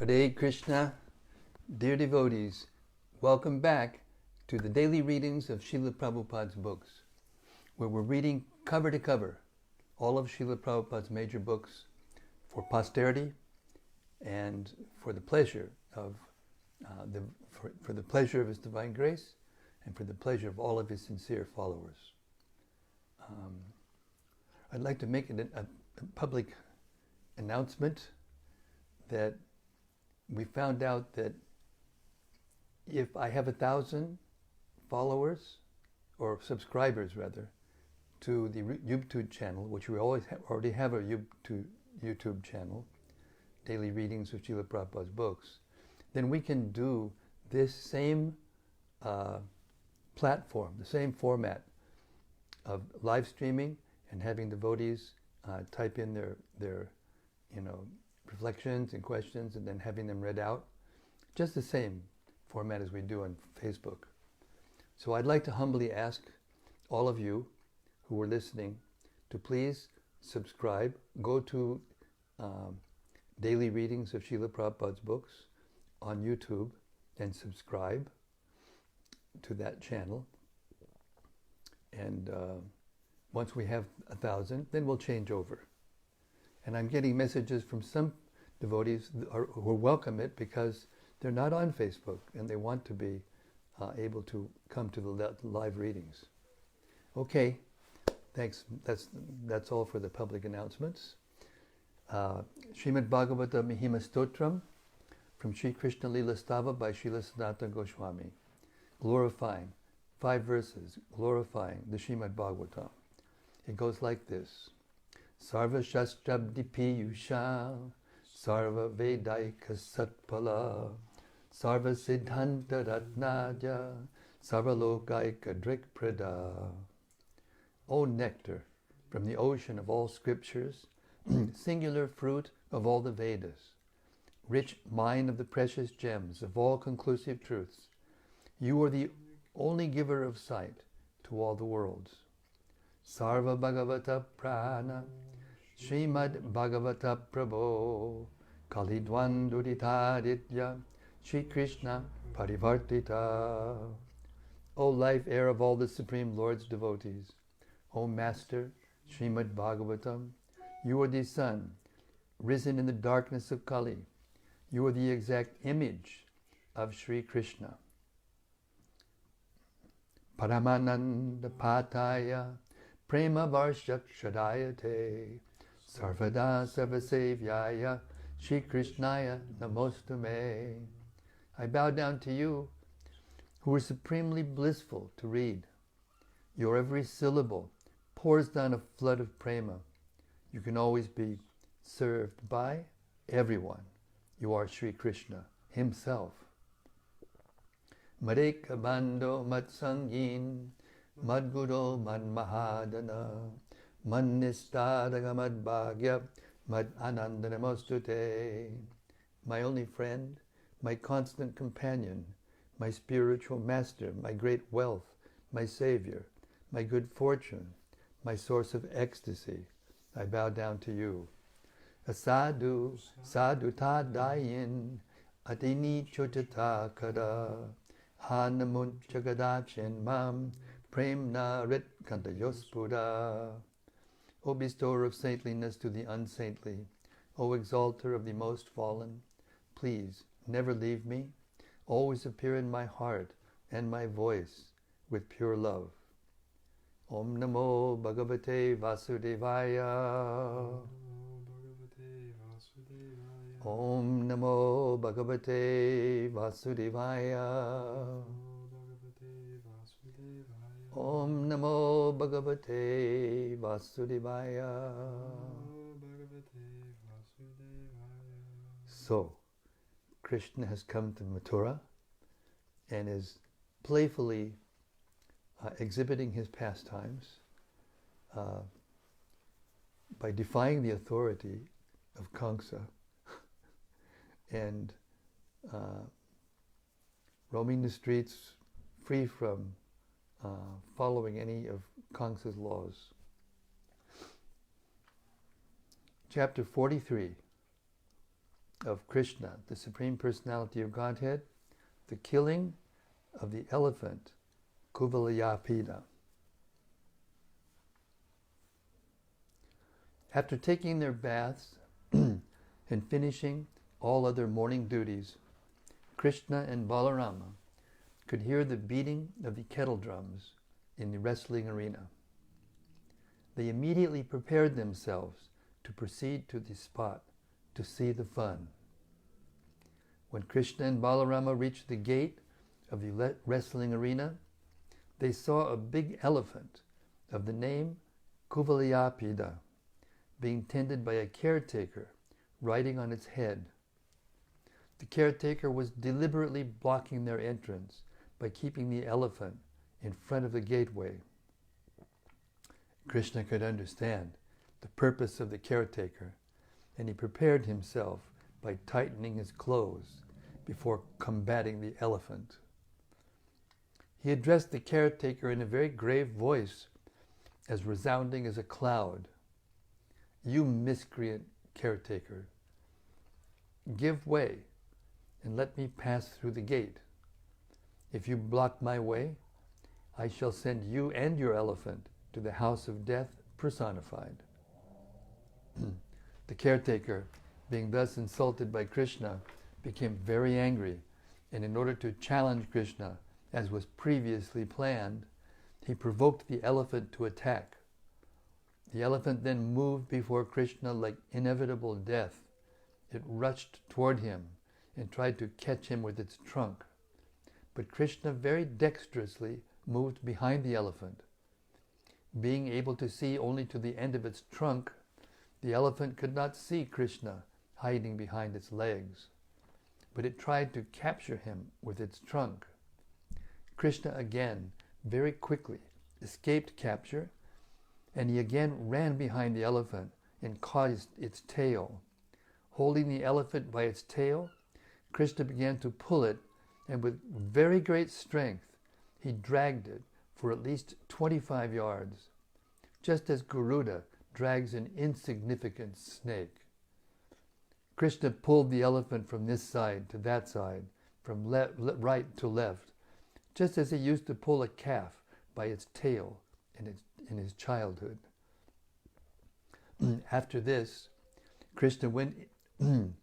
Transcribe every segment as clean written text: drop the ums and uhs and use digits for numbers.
Hare Krishna, dear devotees, welcome back to the daily readings of Srila Prabhupāda's books, where we're reading cover to cover all of Srila Prabhupāda's major books for posterity and for the pleasure of for the pleasure of His divine grace and for the pleasure of all of His sincere followers. I'd like to make a public announcement that we found out that if I have 1,000 followers, or subscribers rather, to the YouTube channel, which we already have a YouTube channel, Daily Readings of Srila Prabhupāda's books, then we can do this same platform, the same format of live streaming and having devotees type in their reflections and questions and then having them read out. Just the same format as we do on Facebook. So I'd like to humbly ask all of you who are listening to please subscribe. Go to Daily Readings of Srila Prabhupāda's books on YouTube and subscribe to that channel. And once we have 1,000, then we'll change over. And I'm getting messages from some devotees who welcome it because they're not on Facebook and they want to be able to come to the live readings. Okay, thanks. That's all for the public announcements. Śrīmad-Bhāgavatam Mahima Stotram from Sri Krishna Lila Stava by Srila Sanatana Goswami, glorifying 5 verses, glorifying the Śrīmad-Bhāgavatam. It goes like this. Sarva Shastrabdi Piyusha, Sarva Vedaika Satpala, Sarva Siddhanta Ratnaja, Sarva Lokaika Drikprada. O nectar from the ocean of all scriptures, singular fruit of all the Vedas, rich mine of the precious gems of all conclusive truths, you are the only giver of sight to all the worlds. Sarva Bhagavata Prana, Śrīmad-Bhāgavata Prabho, Kalidwan Duditaditya, Shri Krishna Parivartita. O life air of all the Supreme Lord's devotees, O Master Śrīmad-Bhāgavatam, you are the sun, risen in the darkness of Kali. You are the exact image of Shri Krishna. Paramananda Pataya, Prema Varshak Shadayate, Sarvada Sarvasevyaya, Shri Krishnaya Namostume. I bow down to you, who are supremely blissful to read. Your every syllable pours down a flood of prema. You can always be served by everyone. You are Shri Krishna Himself. Madeka Bando Matsangin, Madguru Mad Mahadana, Mannistadaga Mad Bhagya, Mad Anandanamostute. My only friend, my constant companion, my spiritual master, my great wealth, my savior, my good fortune, my source of ecstasy, I bow down to you. Asadu, sadhu tadayin, atini chotata kada, hanamun chagadachin mam, premna rit kantayospuda. O bestower of saintliness to the unsaintly, O exalter of the most fallen, please never leave me, always appear in my heart and my voice with pure love. Om Namo Bhagavate Vasudevaya. Om Namo Bhagavate Vasudevaya. Om Namo Bhagavate Vasudevaya. So, Krishna has come to Mathura and is playfully exhibiting his pastimes by defying the authority of Kaṁsa and roaming the streets free from following any of Kaṁsa's laws. Chapter 43. of Krishna, the Supreme Personality of Godhead, the killing of the elephant, Kuvalayāpīḍa. After taking their baths and finishing all other morning duties, Krishna and Balarama could hear the beating of the kettle drums in the wrestling arena. They immediately prepared themselves to proceed to the spot to see the fun. When Krishna and Balarama reached the gate of the wrestling arena, they saw a big elephant of the name Kuvalayāpīḍa being tended by a caretaker riding on its head. The caretaker was deliberately blocking their entrance by keeping the elephant in front of the gateway. Krishna could understand the purpose of the caretaker, and he prepared himself by tightening his clothes before combating the elephant. He addressed the caretaker in a very grave voice, as resounding as a cloud. "You miscreant caretaker, give way and let me pass through the gate. If you block my way, I shall send you and your elephant to the house of death personified." The caretaker, being thus insulted by Krishna, became very angry, and in order to challenge Krishna, as was previously planned, he provoked the elephant to attack. The elephant then moved before Krishna like inevitable death. It rushed toward him and tried to catch him with its trunk. But Krishna very dexterously moved behind the elephant. Being able to see only to the end of its trunk, the elephant could not see Krishna hiding behind its legs, but it tried to capture him with its trunk. Krishna again, very quickly, escaped capture, and he again ran behind the elephant and caught its tail. Holding the elephant by its tail, Krishna began to pull it, and with very great strength, he dragged it for at least 25 yards, just as Garuda drags an insignificant snake. Krishna pulled the elephant from this side to that side, from right to left, just as he used to pull a calf by its tail in his childhood. After this, Krishna went in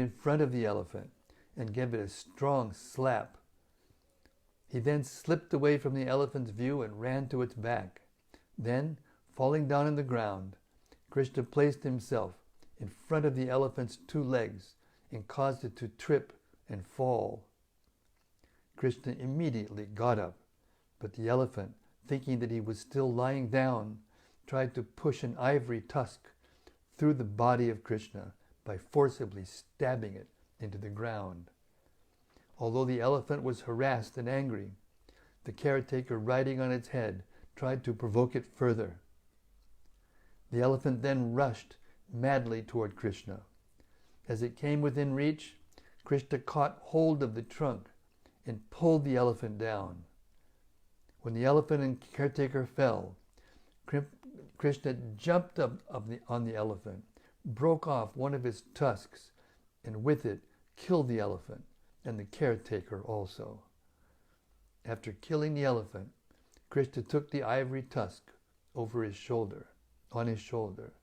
front of the elephant and gave it a strong slap. He then slipped away from the elephant's view and ran to its back. Then, falling down on the ground, Krishna placed himself in front of the elephant's two legs and caused it to trip and fall. Krishna immediately got up, but the elephant, thinking that he was still lying down, tried to push an ivory tusk through the body of Krishna by forcibly stabbing it into the ground. Although the elephant was harassed and angry, the caretaker riding on its head tried to provoke it further. The elephant then rushed madly toward Krishna. As it came within reach, Krishna caught hold of the trunk and pulled the elephant down. When the elephant and caretaker fell, Krishna jumped up on the elephant, broke off one of his tusks, and with it killed the elephant and the caretaker also. After killing the elephant, Krishna took the ivory tusk on his shoulder,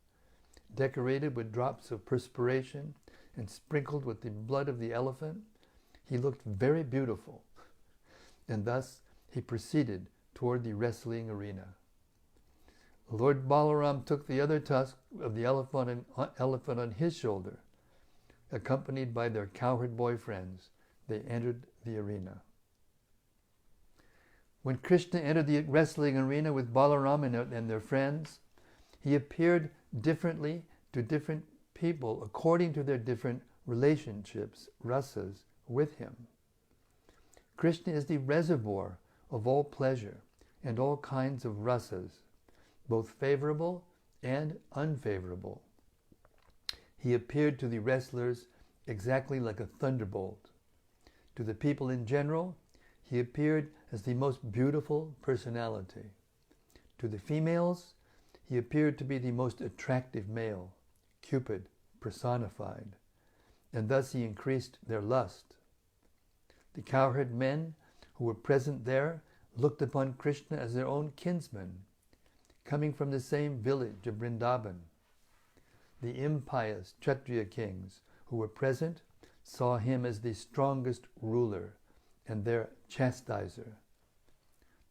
decorated with drops of perspiration and sprinkled with the blood of the elephant. He looked very beautiful, and thus he proceeded toward the wrestling arena. Lord Balaram took the other tusk of the elephant on his shoulder. Accompanied by their cowherd boyfriends, they entered the arena. When Krishna entered the wrestling arena with Balaram and their friends, he appeared differently to different people according to their different relationships, rasas, with him. Krishna is the reservoir of all pleasure and all kinds of rasas, both favorable and unfavorable. He appeared to the wrestlers exactly like a thunderbolt. To the people in general, he appeared as the most beautiful personality. To the females, he appeared to be the most attractive male, Cupid, personified, and thus he increased their lust. The cowherd men who were present there looked upon Krishna as their own kinsman, coming from the same village of Vrindavan. The impious Kshatriya kings who were present saw him as the strongest ruler and their chastiser.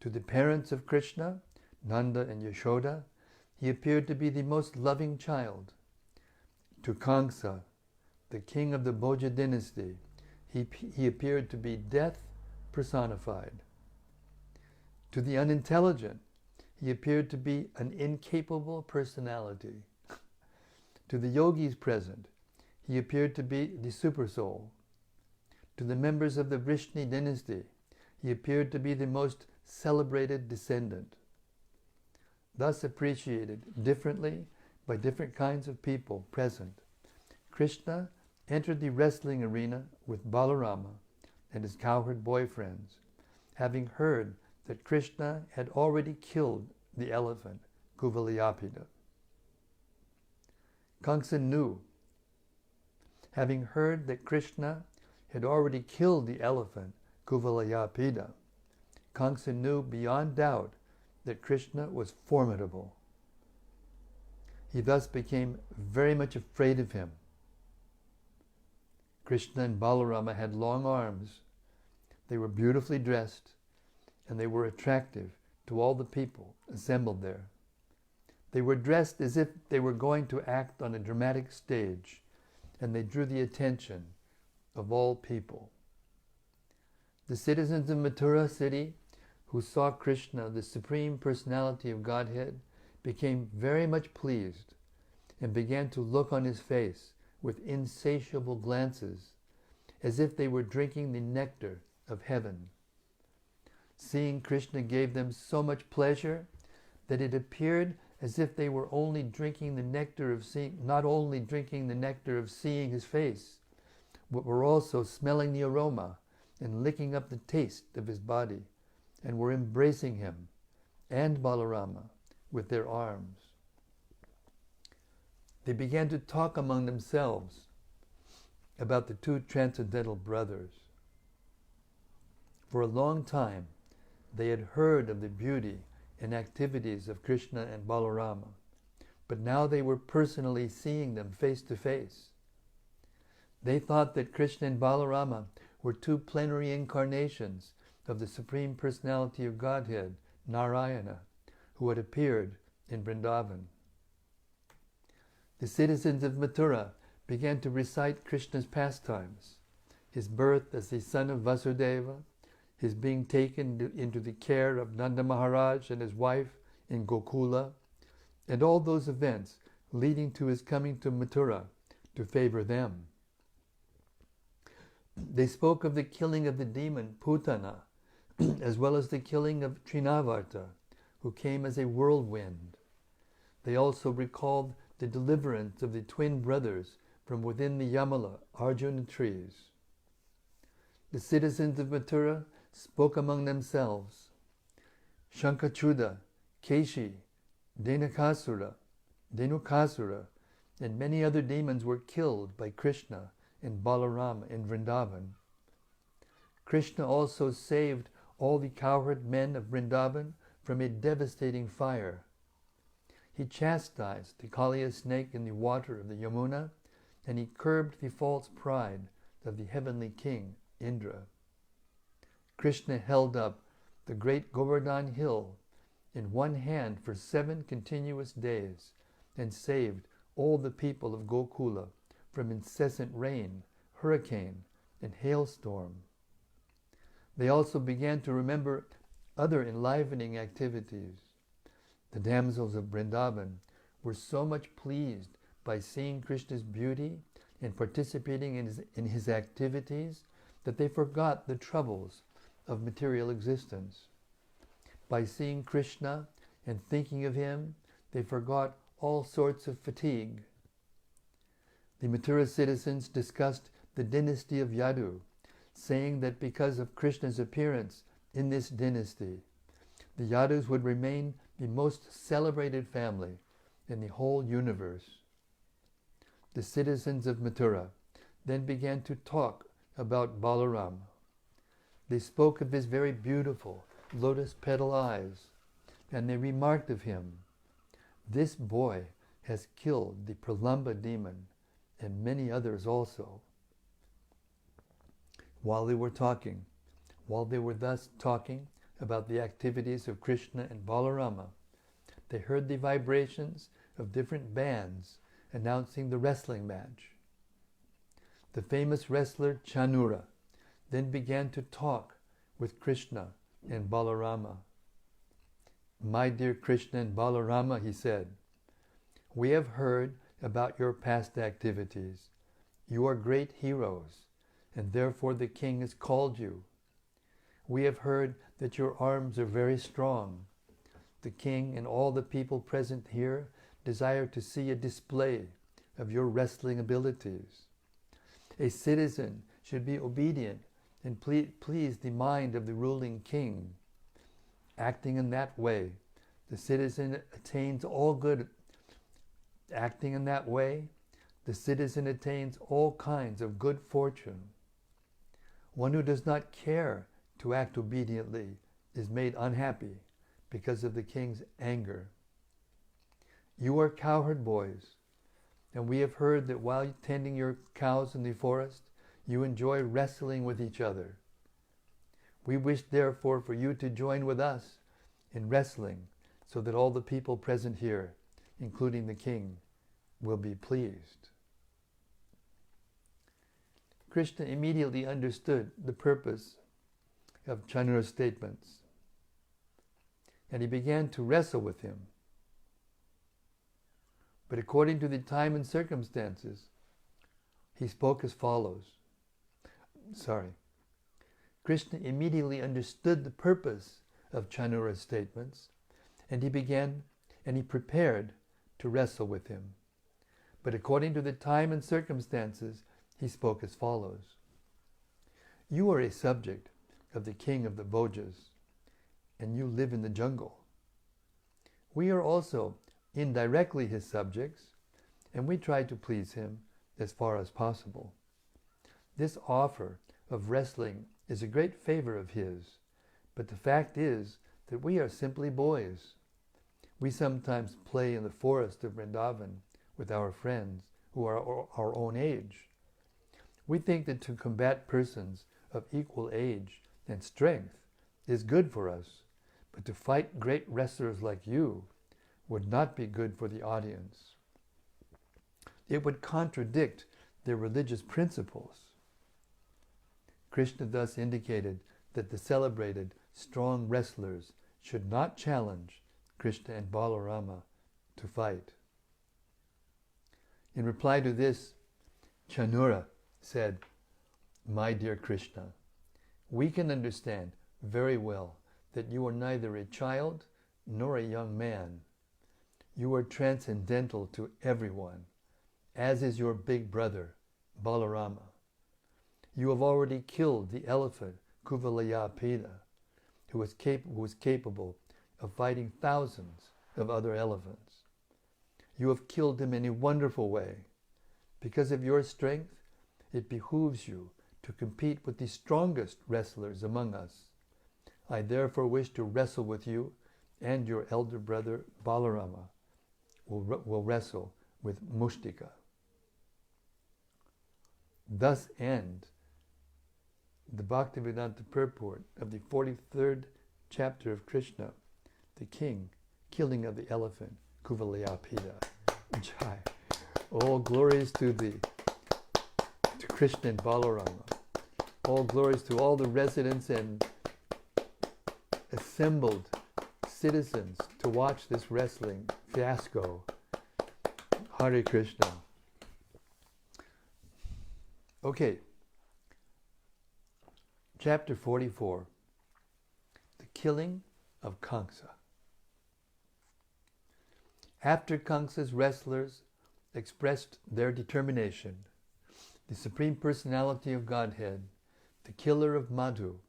To the parents of Krishna, Nanda and Yashoda, he appeared to be the most loving child. To Kaṁsa, the king of the Bhoja dynasty, he appeared to be death personified. To the unintelligent, he appeared to be an incapable personality. To the yogis present, he appeared to be the supersoul. To the members of the Vrishni dynasty, he appeared to be the most celebrated descendant. Thus appreciated differently by different kinds of people present, Krishna entered the wrestling arena with Balarama and his cowherd boyfriends, having heard that Krishna had already killed the elephant, Kuvalayāpīḍa. Kaṁsa knew, having heard that Krishna had already killed the elephant, Kuvalayāpīḍa, Kaṁsa knew beyond doubt that Krishna was formidable. He thus became very much afraid of him. Krishna and Balarama had long arms. They were beautifully dressed, and they were attractive to all the people assembled there. They were dressed as if they were going to act on a dramatic stage, and they drew the attention of all people. The citizens of Mathura city, who saw Krishna, the Supreme Personality of Godhead, became very much pleased and began to look on his face with insatiable glances, as if they were drinking the nectar of heaven. Seeing Krishna gave them so much pleasure that it appeared as if they were only drinking the nectar of seeing, not only drinking the nectar of seeing his face, but were also smelling the aroma and licking up the taste of his body, and were embracing him and Balarama with their arms. They began to talk among themselves about the two transcendental brothers. For a long time, they had heard of the beauty and activities of Krishna and Balarama, but now they were personally seeing them face to face. They thought that Krishna and Balarama were two plenary incarnations of the Supreme Personality of Godhead, Narayana, who had appeared in Vrindavan. The citizens of Mathura began to recite Krishna's pastimes, his birth as the son of Vyāsadeva, his being taken into the care of Nanda Maharaj and his wife in Gokula, and all those events leading to his coming to Mathura to favor them. They spoke of the killing of the demon Putana, as well as the killing of Trinavarta, who came as a whirlwind. They also recalled the deliverance of the twin brothers from within the Yamala, Arjuna trees. The citizens of Mathura spoke among themselves. Shankachuda, Keshi, Dhenukasura, and many other demons were killed by Krishna and Balarama in Vrindavan. Krishna also saved all the cowherd men of Vrindavan from a devastating fire. He chastised the Kaliya snake in the water of the Yamuna, and he curbed the false pride of the heavenly king, Indra. Krishna held up the great Govardhan hill in one hand for 7 continuous days and saved all the people of Gokula from incessant rain, hurricane, and hailstorm. They also began to remember other enlivening activities. The damsels of Vrindavan were so much pleased by seeing Krishna's beauty and participating in his activities that they forgot the troubles of material existence. By seeing Krishna and thinking of him, they forgot all sorts of fatigue. The Mathura citizens discussed the dynasty of Yadu, saying that because of Krishna's appearance in this dynasty, the Yadus would remain the most celebrated family in the whole universe. the citizens of Mathura, then began to talk about Balarama. They spoke of his very beautiful lotus petal eyes, and they remarked of him, "This boy has killed the Pralamba demon and many others also." While they were thus talking about the activities of Krishna and Balarama, they heard the vibrations of different bands announcing the wrestling match. The famous wrestler Chanura then began to talk with Krishna and Balarama. "My dear Krishna and Balarama," he said, "we have heard about your past activities. You are great heroes, and therefore the king has called you. We have heard that your arms are very strong. The king and all the people present here desire to see a display of your wrestling abilities. A citizen should be obedient and please the mind of the ruling king. Acting in that way, the citizen attains all good. Acting in that way, the citizen attains all kinds of good fortune. One who does not care to act obediently is made unhappy because of the king's anger. You are cowherd boys, and we have heard that while tending your cows in the forest, you enjoy wrestling with each other. We wish therefore for you to join with us in wrestling so that all the people present here, including the king, will be pleased." Krishna immediately understood the purpose of Chanura's statements, and he began to wrestle with him. But according to the time and circumstances, he spoke as follows. Krishna immediately understood the purpose of Chanura's statements, and he prepared to wrestle with him. But according to the time and circumstances, he spoke as follows. You are a subject of the king of the Bhojas, and you live in the jungle. We are also indirectly his subjects, and we try to please him as far as possible. This offer of wrestling is a great favor of his, but the fact is that we are simply boys. We sometimes play in the forest of Vrindavan with our friends who are our own age. We think that to combat persons of equal age and strength is good for us, but to fight great wrestlers like you would not be good for the audience. It would contradict their religious principles. Krishna thus indicated that the celebrated strong wrestlers should not challenge Krishna and Balarama to fight. In reply to this, Chanura said, "My dear Krishna, we can understand very well that you are neither a child nor a young man. You are transcendental to everyone, as is your big brother, Balarama. You have already killed the elephant Kuvalayāpīḍa, who was capable of fighting thousands of other elephants. You have killed him in a wonderful way. Because of your strength, it behooves you to compete with the strongest wrestlers among us. I therefore wish to wrestle with you, and your elder brother Balarama will wrestle with Mushtika." Thus end the Bhaktivedanta purport of the 43rd chapter of Krishna, the king, killing of the elephant, Kuvalayāpīḍa. Jai. All glories to Krishna and Balarama. All glories to all the residents and assembled citizens to watch this wrestling fiasco. Hare Krishna. Okay. Chapter 44. The killing of Kaṁsa. After Kaṁsa's wrestlers expressed their determination, the Supreme Personality of Godhead, the killer of Madhu,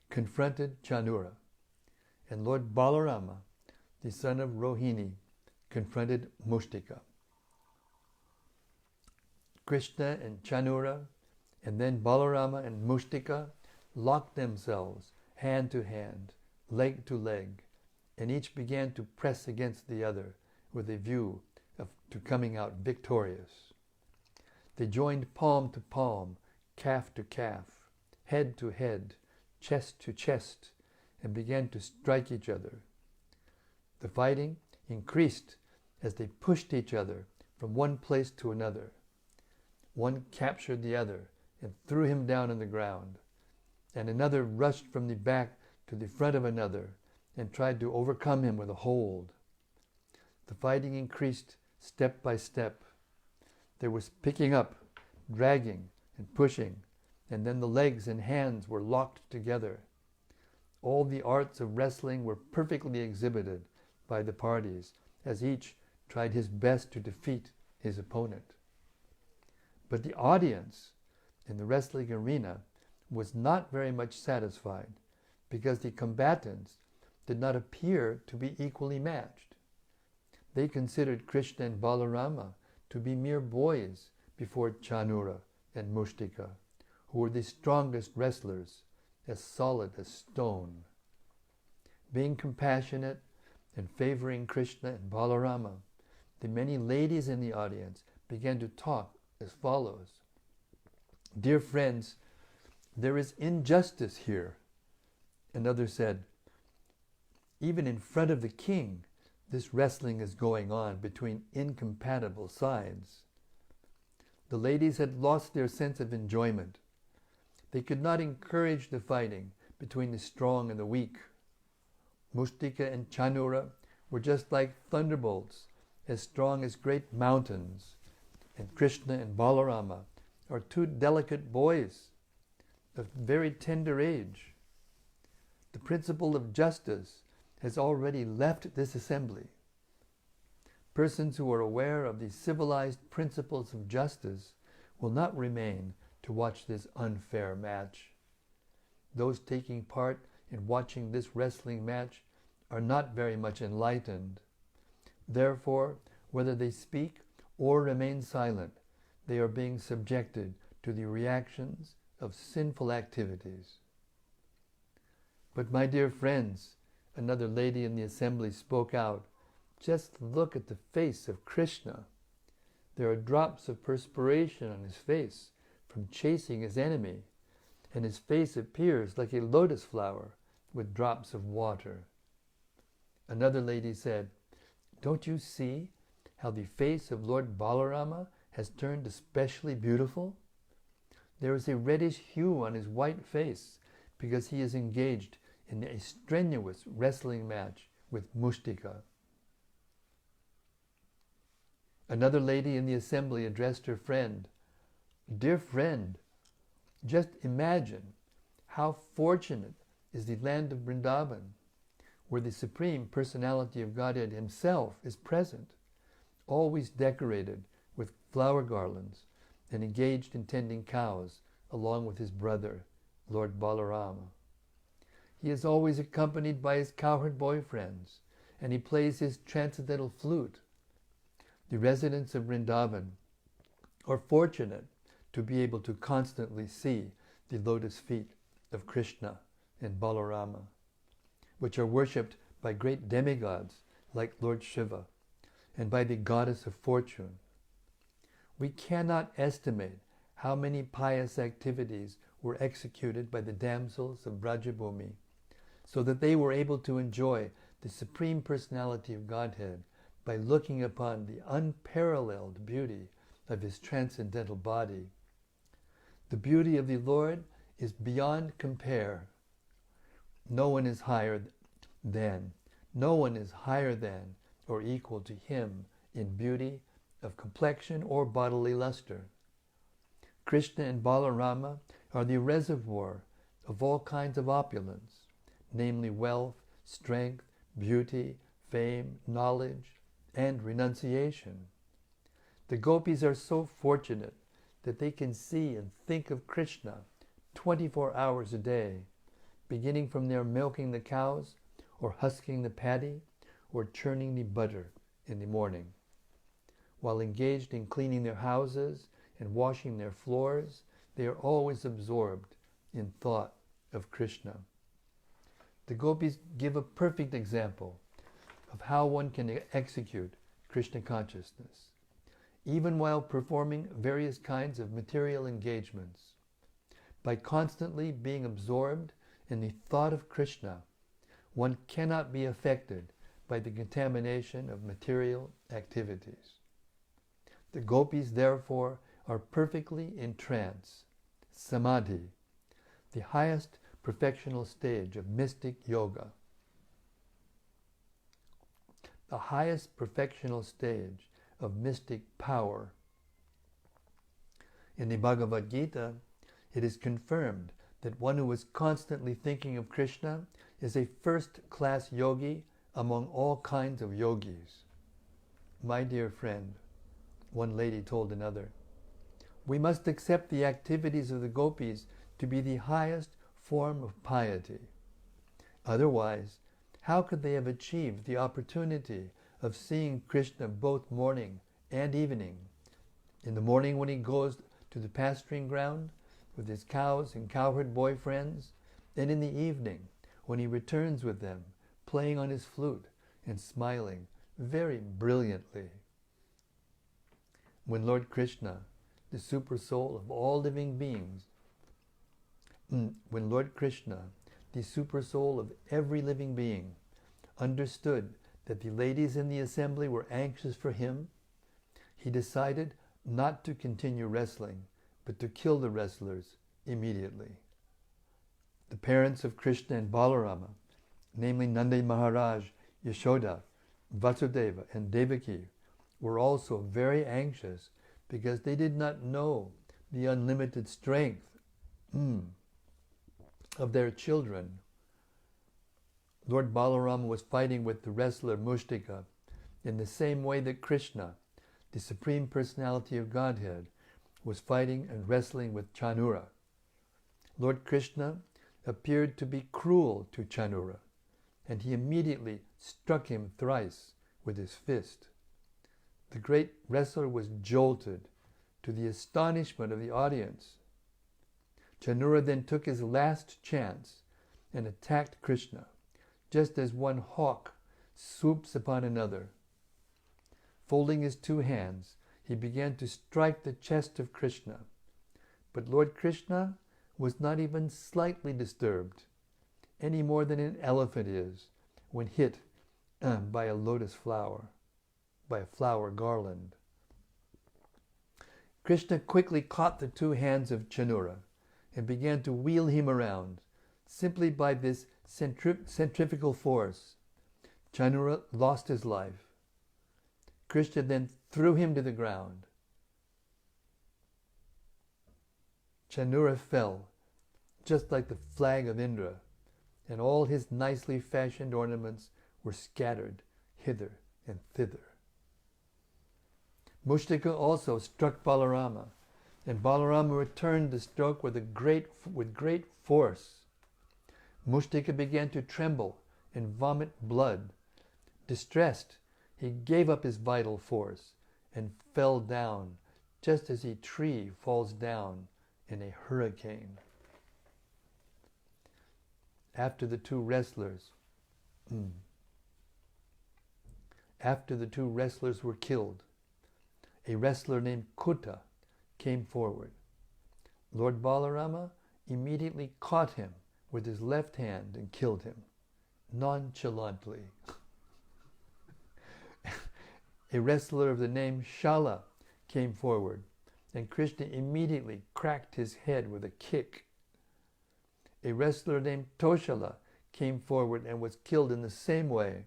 confronted Chanura, and Lord Balarama, the son of Rohini, confronted Mushtika. Krishna and Chanura, and then Balarama and Mushtika locked themselves hand to hand, leg to leg, and each began to press against the other with a view to coming out victorious. They joined palm to palm, calf to calf, head to head, chest to chest, and began to strike each other. The fighting increased as they pushed each other from one place to another. One captured the other and threw him down on the ground, and another rushed from the back to the front of another and tried to overcome him with a hold. The fighting increased step by step. There was picking up, dragging, and pushing, and then the legs and hands were locked together. All the arts of wrestling were perfectly exhibited by the parties, as each tried his best to defeat his opponent. But the audience in the wrestling arena was not very much satisfied, because the combatants did not appear to be equally matched. They considered Krishna and Balarama to be mere boys before Chanura and Mushtika, who were the strongest wrestlers, as solid as stone. Being compassionate and favoring Krishna and Balarama, the many ladies in the audience began to talk as follows. "Dear friends, there is injustice here." Another said, "Even in front of the king, this wrestling is going on between incompatible sides." The ladies had lost their sense of enjoyment. They could not encourage the fighting between the strong and the weak. Mushtika and Chanura were just like thunderbolts, as strong as great mountains, and Krishna and Balarama are two delicate boys of very tender age. The principle of justice has already left this assembly. Persons who are aware of the civilized principles of justice will not remain to watch this unfair match. Those taking part in watching this wrestling match are not very much enlightened. Therefore, whether they speak or remain silent, they are being subjected to the reactions of sinful activities. "But my dear friends," another lady in the assembly spoke out, "just look at the face of Krishna. There are drops of perspiration on his face from chasing his enemy, and his face appears like a lotus flower with drops of water." Another lady said, "Don't you see how the face of Lord Balarama has turned especially beautiful? There is a reddish hue on his white face because he is engaged in a strenuous wrestling match with Mushtika." Another lady in the assembly addressed her friend, "Dear friend, just imagine how fortunate is the land of Vrindavan, where the Supreme Personality of Godhead himself is present, always decorated with flower garlands and engaged in tending cows along with his brother, Lord Balarama. He is always accompanied by his cowherd boyfriends, and he plays his transcendental flute. The residents of Vrindavan are fortunate to be able to constantly see the lotus feet of Krishna and Balarama, which are worshipped by great demigods like Lord Shiva and by the goddess of fortune. We cannot estimate how many pious activities were executed by the damsels of Brajabhumi, so that they were able to enjoy the Supreme Personality of Godhead by looking upon the unparalleled beauty of his transcendental body. The beauty of the Lord is beyond compare. No one is higher than or equal to him in beauty of complexion or bodily luster. Krishna and Balarama are the reservoir of all kinds of opulence, namely wealth, strength, beauty, fame, knowledge, and renunciation. The gopis are so fortunate that they can see and think of Krishna 24 hours a day, beginning from their milking the cows, or husking the paddy, or churning the butter in the morning, while engaged in cleaning their houses and washing their floors, they are always absorbed in thought of Krishna. The gopis give a perfect example of how one can execute Krishna consciousness, even while performing various kinds of material engagements. By constantly being absorbed in the thought of Krishna, one cannot be affected by the contamination of material activities. The gopis, therefore, are perfectly in trance, samadhi, the highest perfectional stage of mystic yoga. The highest perfectional stage of mystic power. In the Bhagavad Gita, it is confirmed that one who is constantly thinking of Krishna is a first-class yogi among all kinds of yogis. My dear friend, one lady told another, we must accept the activities of the gopis to be the highest form of piety. Otherwise, how could they have achieved the opportunity of seeing Krishna both morning and evening? In the morning when he goes to the pasturing ground with his cows and cowherd boyfriends, and in the evening when he returns with them, playing on his flute and smiling very brilliantly. When Lord Krishna, the super soul of all living beings, when Lord Krishna, the super soul of every living being, understood that the ladies in the assembly were anxious for him, he decided not to continue wrestling, but to kill the wrestlers immediately. The parents of Krishna and Balarama, namely Nanda Maharaj, Yashoda, Vasudeva, and Devaki, were also very anxious because they did not know the unlimited strength of their children. Lord Balarama was fighting with the wrestler Mushtika in the same way that Krishna, the Supreme Personality of Godhead, was fighting and wrestling with Chanura. Lord Krishna appeared to be cruel to Chanura, and he immediately struck him thrice with his fist. The great wrestler was jolted, to the astonishment of the audience. Chanura then took his last chance and attacked Krishna, just as one hawk swoops upon another. Folding his two hands, he began to strike the chest of Krishna. But Lord Krishna was not even slightly disturbed, any more than an elephant is when hit by a lotus flower, by a flower garland. Krishna quickly caught the two hands of Chanura and began to wheel him around. Simply by this centrifugal force, Chanura lost his life. Krishna then threw him to the ground. Chanura fell, just like the flag of Indra, and all his nicely fashioned ornaments were scattered hither and thither. Mushtika also struck Balarama, and Balarama returned the stroke with great force. Mushtika began to tremble and vomit blood. Distressed, he gave up his vital force and fell down, just as a tree falls down in a hurricane. After the two wrestlers were killed, a wrestler named Kuta came forward. Lord Balarama immediately caught him with his left hand and killed him, nonchalantly. A wrestler of the name Shala came forward, and Krishna immediately cracked his head with a kick. A wrestler named Toshala came forward and was killed in the same way.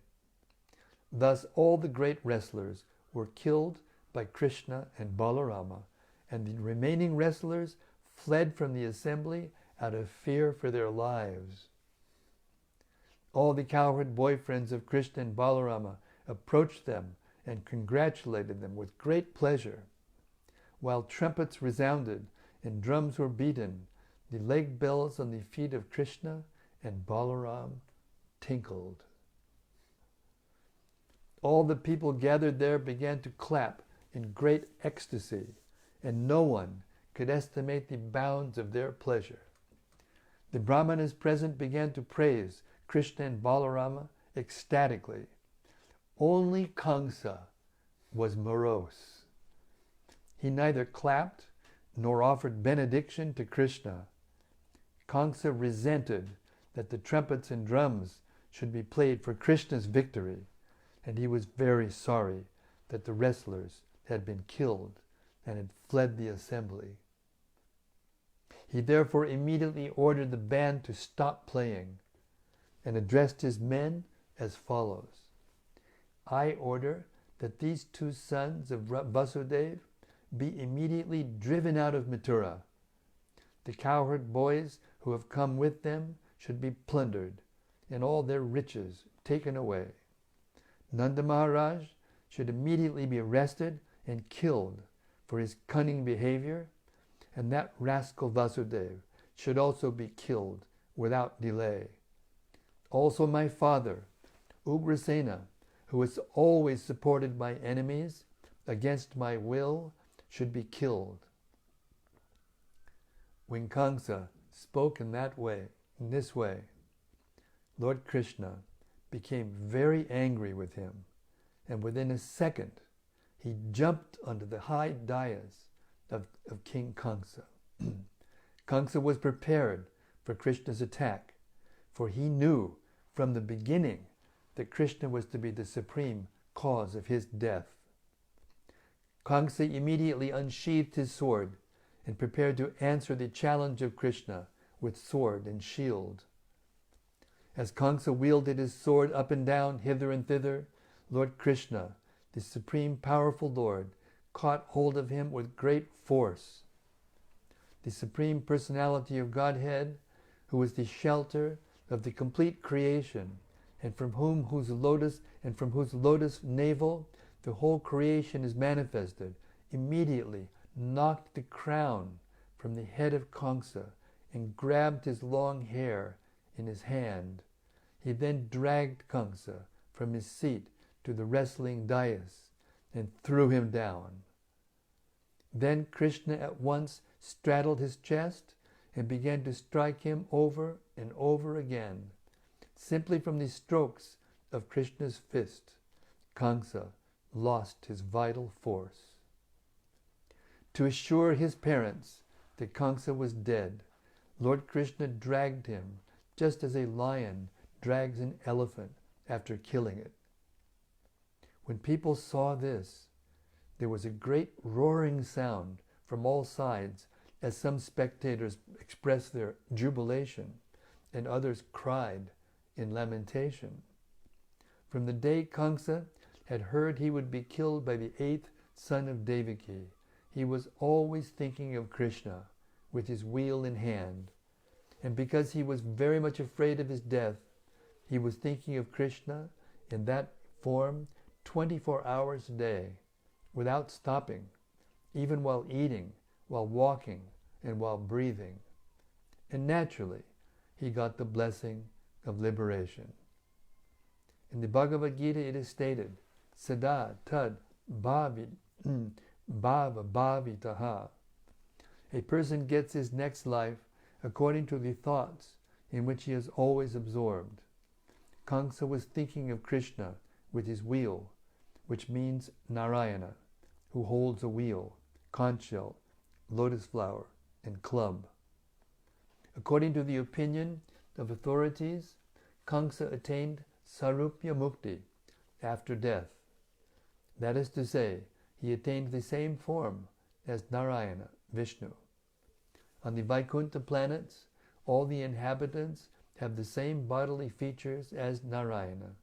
Thus all the great wrestlers were killed by Krishna and Balarama, and the remaining wrestlers fled from the assembly out of fear for their lives. All the cowherd boyfriends of Krishna and Balarama approached them and congratulated them with great pleasure. While trumpets resounded and drums were beaten, the leg bells on the feet of Krishna and Balaram tinkled. All the people gathered there began to clap in great ecstasy and no one could estimate the bounds of their pleasure. The Brahmanas present began to praise Krishna and Balarama ecstatically. Only Kaṁsa was morose. He neither clapped nor offered benediction to Krishna. Kaṁsa resented that the trumpets and drums should be played for Krishna's victory, and he was very sorry that the wrestlers had been killed and had fled the assembly. He therefore immediately ordered the band to stop playing and addressed his men as follows. I order that these two sons of Vāsadeva be immediately driven out of Mathura. The cowherd boys who have come with them should be plundered and all their riches taken away. Nanda Maharaj should immediately be arrested and killed for his cunning behavior, and that rascal Vāsadeva should also be killed without delay. Also my father, Ugrasena, who is always supported by enemies against my will, should be killed. When Kaṁsa spoke in this way, Lord Krishna became very angry with him, and within a second he jumped onto the high dais of King Kaṁsa. Kaṁsa was prepared for Krishna's attack, for he knew from the beginning that Krishna was to be the supreme cause of his death. Kaṁsa immediately unsheathed his sword and prepared to answer the challenge of Krishna with sword and shield. As Kaṁsa wielded his sword up and down, hither and thither, Lord Krishna, the supreme powerful Lord, caught hold of him with great force. The Supreme Personality of Godhead, who is the shelter of the complete creation, and from whose lotus navel the whole creation is manifested, immediately knocked the crown from the head of Kaṁsa and grabbed his long hair in his hand. He then dragged Kaṁsa from his seat to the wrestling dais and threw him down. Then Krishna at once straddled his chest and began to strike him over and over again. Simply from the strokes of Krishna's fist, Kaṁsa lost his vital force. To assure his parents that Kaṁsa was dead, Lord Krishna dragged him just as a lion drags an elephant after killing it. When people saw this, there was a great roaring sound from all sides as some spectators expressed their jubilation and others cried in lamentation. From the day Kaṁsa had heard he would be killed by the 8th son of Devaki, he was always thinking of Krishna with his wheel in hand. And because he was very much afraid of his death, he was thinking of Krishna in that form 24 hours a day, without stopping, even while eating, while walking, and while breathing. And naturally, he got the blessing of liberation. In the Bhagavad Gita it is stated, Sada tad bhava bhavitaha. A person gets his next life according to the thoughts in which he is always absorbed. Kaṁsa was thinking of Krishna with his wheel, which means Narayana, who holds a wheel, conch shell, lotus flower, and club. According to the opinion of authorities, Kaṁsa attained Sarupya Mukti after death. That is to say, he attained the same form as Narayana, Vishnu. On the Vaikuntha planets, all the inhabitants have the same bodily features as Narayana.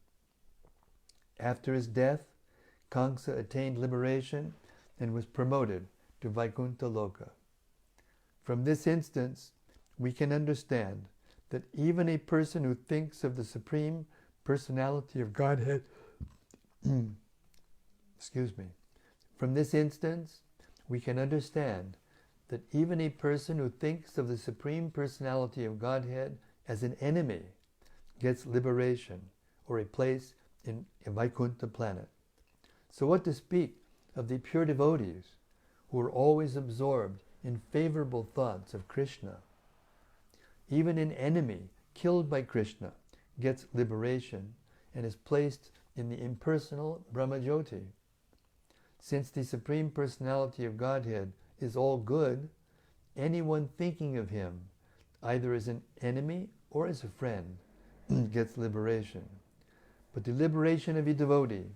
After his death, Kaṁsa attained liberation and was promoted to Vaikuntha Loka. From this instance, we can understand that even a person who thinks of the Supreme Personality of Godhead From this instance, we can understand that even a person who thinks of the Supreme Personality of Godhead as an enemy gets liberation or a place in a Vaikuntha planet. So what to speak of the pure devotees who are always absorbed in favorable thoughts of Krishna. Even an enemy killed by Krishna gets liberation and is placed in the impersonal Brahmajyoti. Since the Supreme Personality of Godhead is all good, anyone thinking of Him, either as an enemy or as a friend, gets liberation. But the liberation of a devotee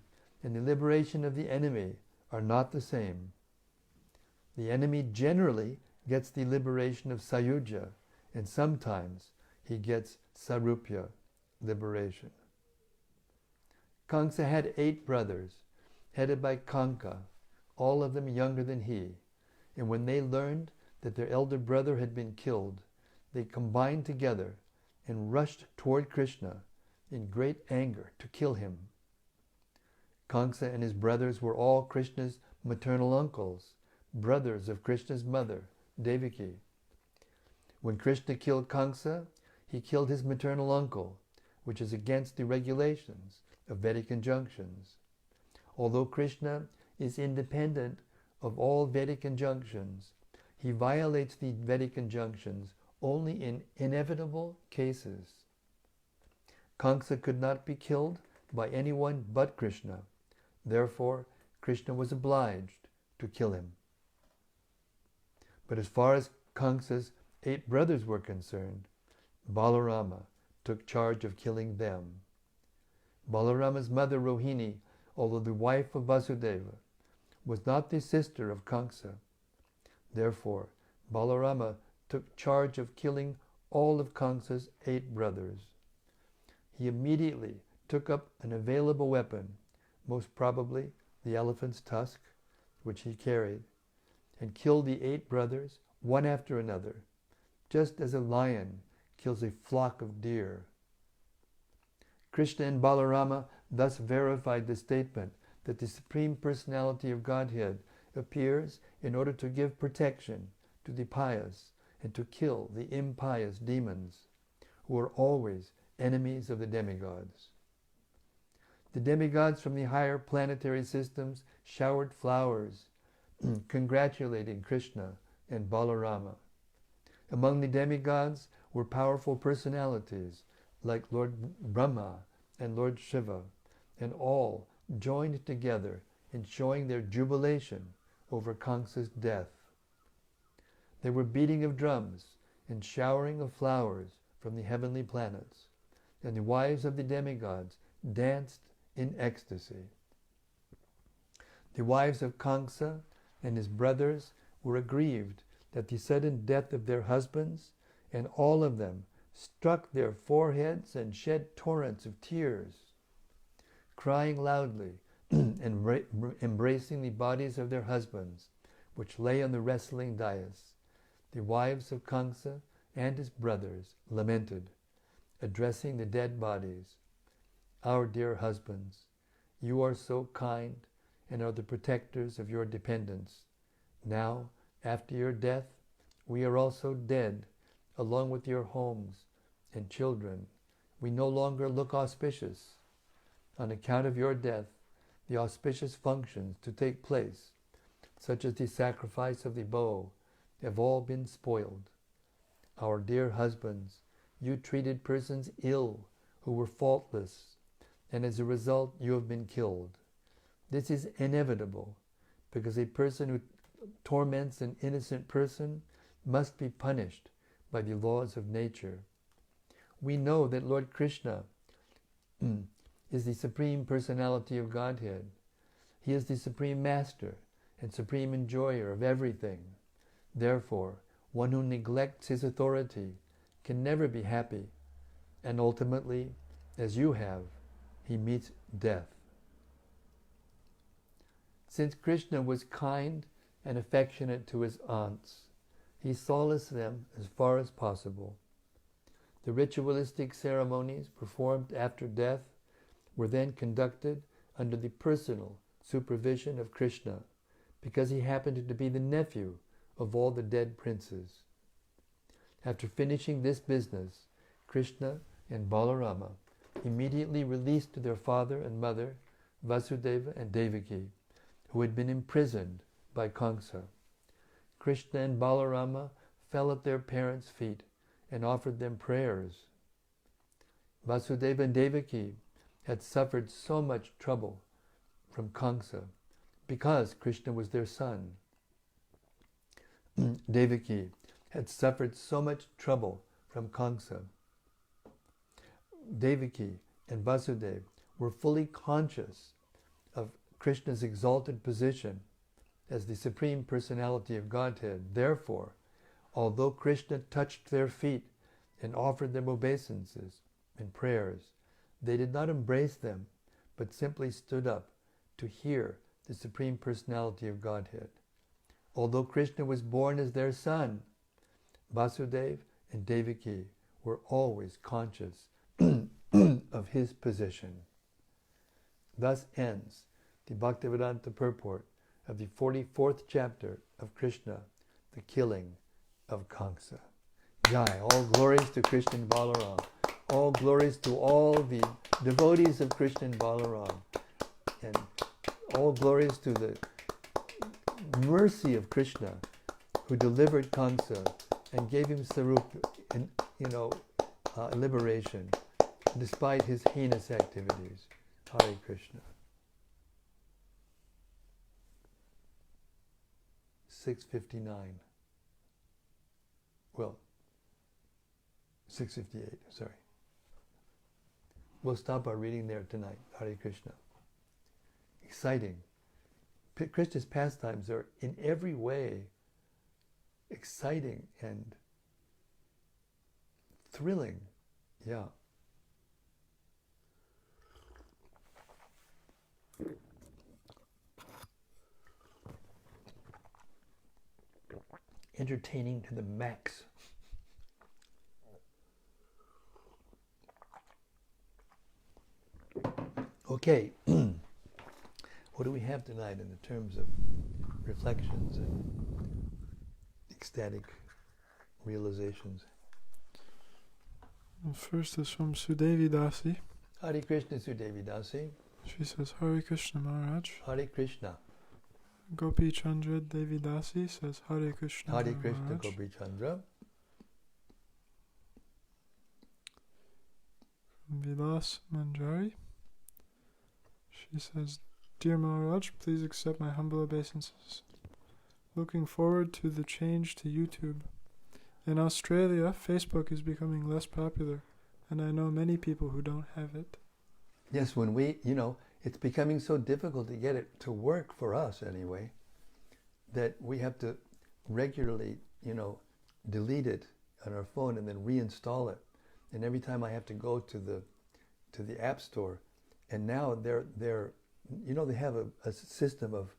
and the liberation of the enemy are not the same. The enemy generally gets the liberation of Sayuja, and sometimes he gets Sarupya, liberation. Kaṁsa had 8 brothers, headed by Kanka, all of them younger than he, and when they learned that their elder brother had been killed, they combined together and rushed toward Krishna in great anger to kill him. Kaṁsa and his brothers were all Krishna's maternal uncles, brothers of Krishna's mother, Devaki. When Krishna killed Kaṁsa, he killed his maternal uncle, which is against the regulations of Vedic injunctions. Although Krishna is independent of all Vedic injunctions, he violates the Vedic injunctions only in inevitable cases. Kaṁsa could not be killed by anyone but Krishna. Therefore, Krishna was obliged to kill him. But as far as Kaṁsa's 8 brothers were concerned, Balarama took charge of killing them. Balarama's mother Rohini, although the wife of Vyāsadeva, was not the sister of Kaṁsa. Therefore, Balarama took charge of killing all of Kaṁsa's 8 brothers. He immediately took up an available weapon, most probably the elephant's tusk, which he carried, and killed the 8 brothers one after another, just as a lion kills a flock of deer. Krishna and Balarama thus verified the statement that the Supreme Personality of Godhead appears in order to give protection to the pious and to kill the impious demons, who are always enemies of the demigods. The demigods from the higher planetary systems showered flowers, congratulating Krishna and Balarama. Among the demigods were powerful personalities like Lord Brahma and Lord Shiva, and all joined together in showing their jubilation over Kaṁsa's death. There were beating of drums and showering of flowers from the heavenly planets, and the wives of the demigods danced in ecstasy. The wives of Kaṁsa and his brothers were aggrieved at the sudden death of their husbands, and all of them struck their foreheads and shed torrents of tears, crying loudly and embracing the bodies of their husbands, which lay on the wrestling dais. The wives of Kaṁsa and his brothers lamented, addressing the dead bodies, "Our dear husbands, you are so kind and are the protectors of your dependents. Now, after your death, we are also dead, along with your homes and children. We no longer look auspicious. On account of your death, the auspicious functions to take place, such as the sacrifice of the bow, have all been spoiled. Our dear husbands, you treated persons ill who were faultless, and as a result you have been killed. This is inevitable, because a person who torments an innocent person must be punished by the laws of nature. We know that Lord Krishna is the Supreme Personality of Godhead. He is the Supreme Master and Supreme Enjoyer of everything. Therefore, one who neglects his authority can never be happy, and ultimately, as you have, he meets death. Since Krishna was kind and affectionate to his aunts, he solaced them as far as possible. The ritualistic ceremonies performed after death were then conducted under the personal supervision of Krishna, because he happened to be the nephew of all the dead princes. After finishing this business, Krishna and Balarama immediately released their father and mother, Vyāsadeva and Devaki, who had been imprisoned by Kaṁsa. Krishna and Balarama fell at their parents' feet and offered them prayers. Vasudeva and Devaki had suffered so much trouble from Kaṁsa because Krishna was their son. Devaki had suffered so much trouble from Kaṁsa. Devaki and Vasudeva were fully conscious of Krishna's exalted position as the Supreme Personality of Godhead. Therefore, although Krishna touched their feet and offered them obeisances and prayers, they did not embrace them, but simply stood up to hear the Supreme Personality of Godhead. Although Krishna was born as their son, Vasudeva and Devaki were always conscious of his position. Thus ends the Bhaktivedanta purport of the 44th chapter of Krishna, the killing of Kaṁsa. Jai, all glories to Krishna and Balaram. All glories to all the devotees of Krishna and Balaram. And all glories to the mercy of Krishna, who delivered Kaṁsa and gave him sarup, liberation, despite his heinous activities. Hare Krishna. 6:59. Well, 6:58, sorry. We'll stop our reading there tonight. Hare Krishna. Exciting. Krishna's pastimes are in every way exciting and thrilling. Yeah. Entertaining to the max. Okay, what do we have tonight in the terms of reflections and ecstatic realizations? First is from Sudevi Dasi. Hare Krishna, Sudevi Dasi. She says, Hare Krishna Maharaj. Hare Krishna. Gopi Chandra Devi Dasi says, Hare Krishna Hare Krishna, Maharaj. Gopi Chandra. Vilas Manjari. She says, Dear Maharaj, please accept my humble obeisances. Looking forward to the change to YouTube. In Australia, Facebook is becoming less popular, and I know many people who don't have it. Yes, when we, it's becoming so difficult to get it to work for us anyway, that we have to regularly, delete it on our phone and then reinstall it. And every time I have to go to the App Store, and now they're they have a system of,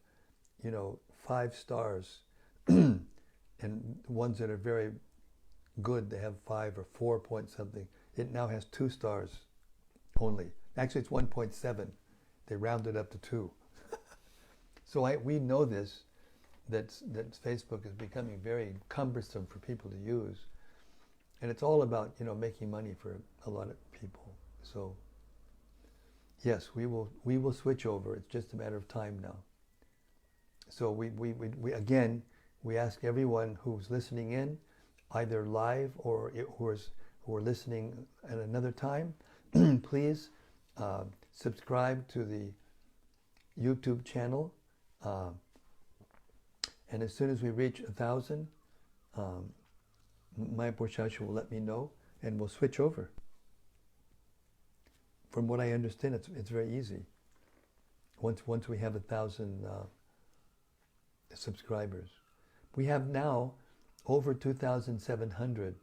5 stars, and ones that are very good, they have 5 or 4 point something. It now has 2 stars only. Actually, it's 1.7. They rounded up to 2. So we know this, that Facebook is becoming very cumbersome for people to use. And it's all about, making money for a lot of people. So, yes, we will switch over. It's just a matter of time now. So we again, we ask everyone who's listening in, either live or who are listening at another time, please subscribe to the YouTube channel. And as soon as we reach 1,000, Mayapur Shashi will let me know, and we'll switch over. From what I understand, it's very easy. Once we have 1,000 subscribers, we have now over 2,700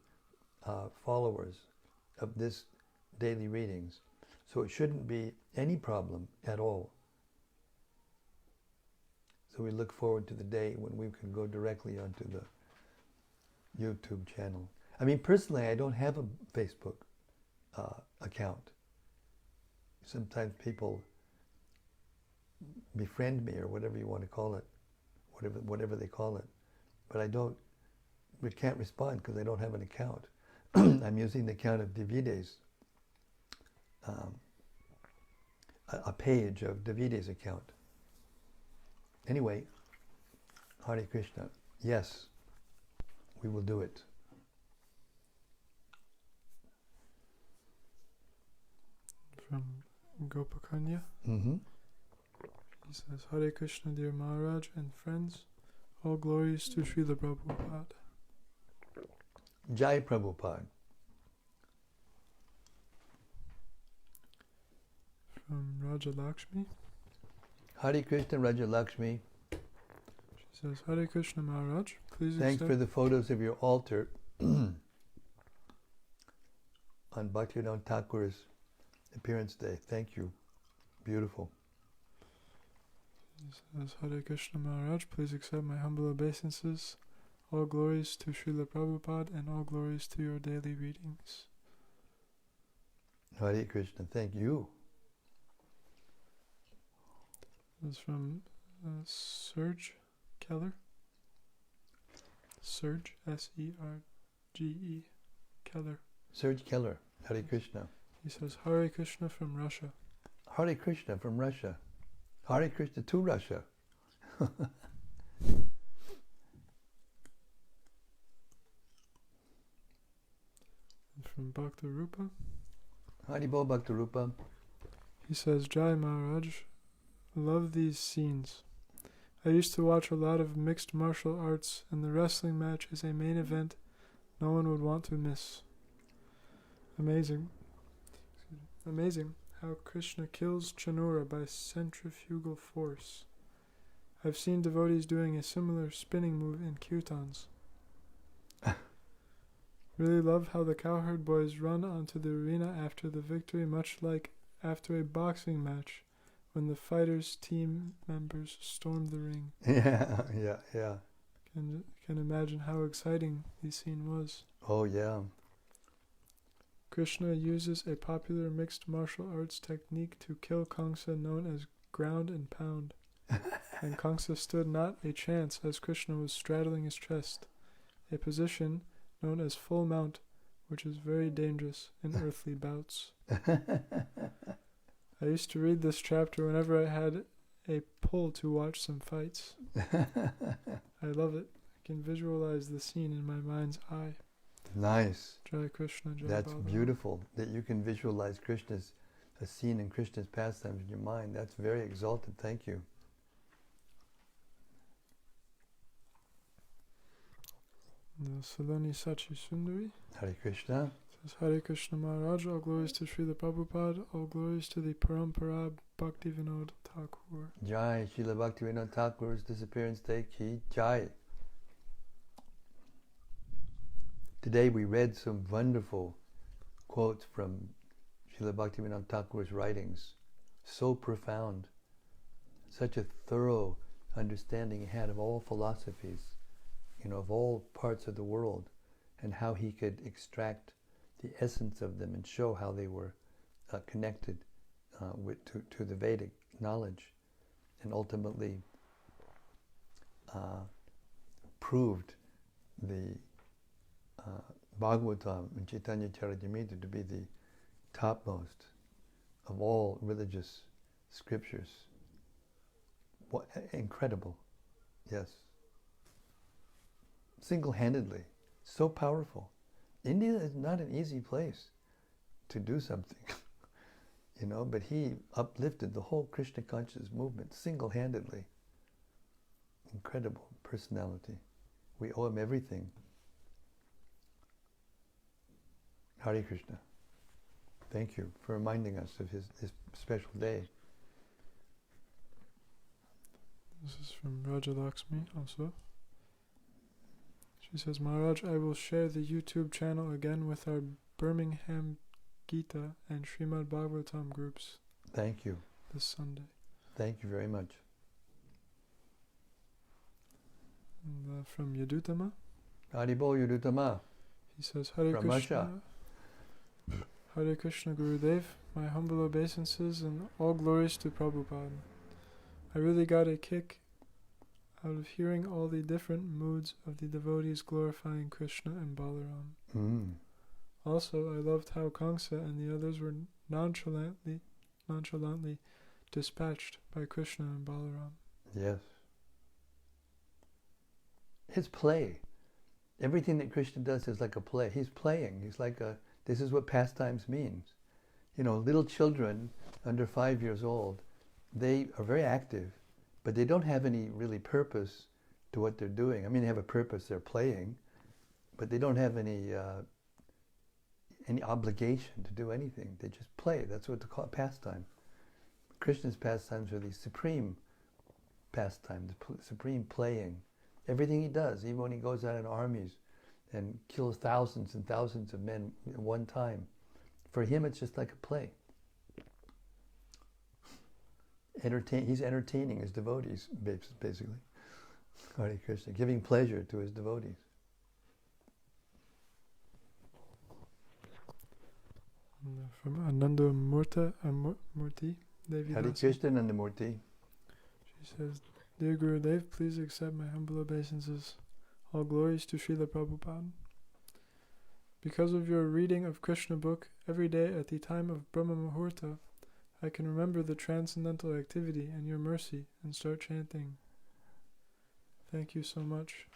followers of this daily readings, so it shouldn't be any problem at all. So we look forward to the day when we can go directly onto the YouTube channel. I mean, personally, I don't have a Facebook account. Sometimes people befriend me, or whatever you want to call it, whatever they call it, but we can't respond because I don't have an account. I'm using the account of Davide's, a page of Davide's account. Anyway, Hare Krishna. Yes, we will do it. From Gopakanya. Mm-hmm. He says, Hare Krishna, dear Maharaj and friends, all glories to Śrīla Prabhupāda. Jai Prabhupāda. From Raja Lakshmi. Hare Krishna, Raja Lakshmi. She says, Hare Krishna, Maharaj, please Thanks accept... for the photos of your altar on Bhaktivedanta Thakur's appearance day. Thank you. Beautiful. She says, Hare Krishna, Maharaj, please accept my humble obeisances. All glories to Śrīla Prabhupāda and all glories to your daily readings. Hare Krishna, thank you. This is from Serge Keller. Serge, S-E-R-G-E, Keller. Serge Keller, Hare Krishna. He says, Hare Krishna from Russia. Hare Krishna from Russia. Hare Krishna to Russia. From Bhakti-Rupa. Haribol Bhakti-Rupa. He says, Jai Maharaj, love these scenes. I used to watch a lot of mixed martial arts, and the wrestling match is a main event no one would want to miss. Amazing how Krishna kills Chanura by centrifugal force. I've seen devotees doing a similar spinning move in kirtans. Really love how the cowherd boys run onto the arena after the victory, much like after a boxing match when the fighters' team members storm the ring. Yeah. Can imagine how exciting the scene was. Oh, yeah. Krishna uses a popular mixed martial arts technique to kill Kaṁsa known as ground and pound. And Kaṁsa stood not a chance as Krishna was straddling his chest, a position known as full mount, which is very dangerous in earthly bouts. I used to read this chapter whenever I had a pull to watch some fights. I love it. I can visualize the scene in my mind's eye. Nice. Jai Krishna, Jai That's Balaram. beautiful, that you can visualize a scene in Krishna's pastimes in your mind. That's very exalted. Thank you. The Saloni Sachi Sundari Hare Krishna. says, Hare Krishna Maharaj, all glories to Śrīla Prabhupāda, all glories to the Parampara Bhaktivedanta Thakur. Jai, Śrīla Bhaktivedanta Thakur's disappearance day ki Jai. Today we read some wonderful quotes from Śrīla Bhaktivedanta Thakur's writings. So profound. Such a thorough understanding he had of all philosophies, of all parts of the world, and how he could extract the essence of them and show how they were connected to the Vedic knowledge, and ultimately proved the Bhagavatam and Chaitanya Charitamrita to be the topmost of all religious scriptures. What incredible, yes. Single-handedly, so powerful. India is not an easy place to do something, but he uplifted the whole Krishna consciousness movement single-handedly. Incredible personality. We owe him everything. Hare Krishna. Thank you for reminding us of his special day. This is from Raja Lakshmi also. She says, Maharaj, I will share the YouTube channel again with our Birmingham Gita and Śrīmad-Bhāgavatam groups. Thank you. This Sunday. Thank you very much. And, from Yadutama. Haribol Yudutama. He says, Hare From Krishna. Russia. Hare Krishna Gurudev, my humble obeisances and all glories to Prabhupada. I really got a kick out of hearing all the different moods of the devotees glorifying Krishna and Balaram. Also, I loved how Kaṁsa and the others were nonchalantly dispatched by Krishna and Balaram. Yes. It's play. Everything that Krishna does is like a play. He's playing. He's like this is what pastimes means. You know, little children under 5 years old, they are very active, but they don't have any really purpose to what they're doing. I mean, they have a purpose, they're playing, but they don't have any obligation to do anything. They just play. That's what they call pastime. Krishna's pastimes are the supreme pastime, the supreme playing. Everything he does, even when he goes out in armies and kills thousands and thousands of men at one time, for him it's just like a play. He's entertaining his devotees, basically. Hare Krishna, giving pleasure to his devotees. From Ananda Murti, Devi Hare Dasi. Krishna Nandamurti. She says, Dear Gurudev, please accept my humble obeisances. All glories to Śrīla Prabhupāda. Because of your reading of Krishna book every day at the time of Brahma Muhurta, I can remember the transcendental activity and your mercy and start chanting. Thank you so much.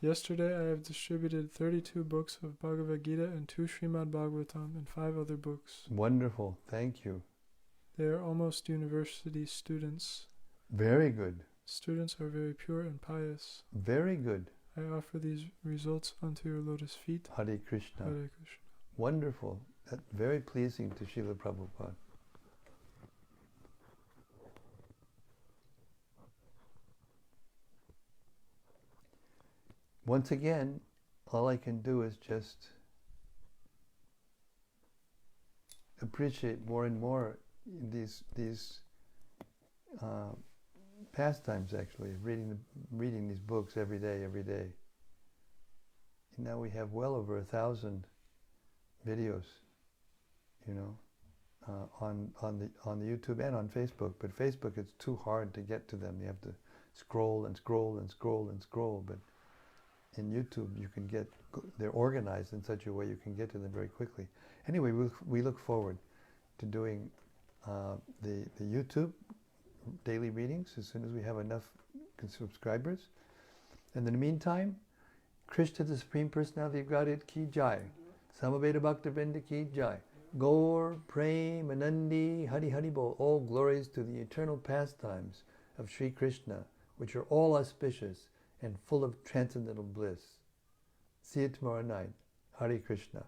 Yesterday I have distributed 32 books of Bhagavad Gita and 2 Śrīmad-Bhāgavatam and 5 other books. Wonderful, thank you. They are almost university students. Very good. Students are very pure and pious. Very good. I offer these results unto your lotus feet. Hare Krishna. Hare Krishna. Wonderful. That's very pleasing to Srila Prabhupada. Once again, all I can do is just appreciate more and more these pastimes, actually, reading these books every day. And now we have well over 1,000 videos, you know, on the YouTube and on Facebook. But Facebook, it's too hard to get to them. You have to scroll and scroll and scroll and scroll. But in YouTube, you can they're organized in such a way you can get to them very quickly. Anyway, we look forward to doing the YouTube daily readings as soon as we have enough subscribers. And in the meantime, Krishna, the Supreme Personality of Godhead, ki jai. Samaveda Bhaktivedanta ki jai. Gaur, Prem, Anandi, Hari Hari Bol. All glories to the eternal pastimes of Sri Krishna, which are all auspicious and full of transcendental bliss. See you tomorrow night. Hare Krishna.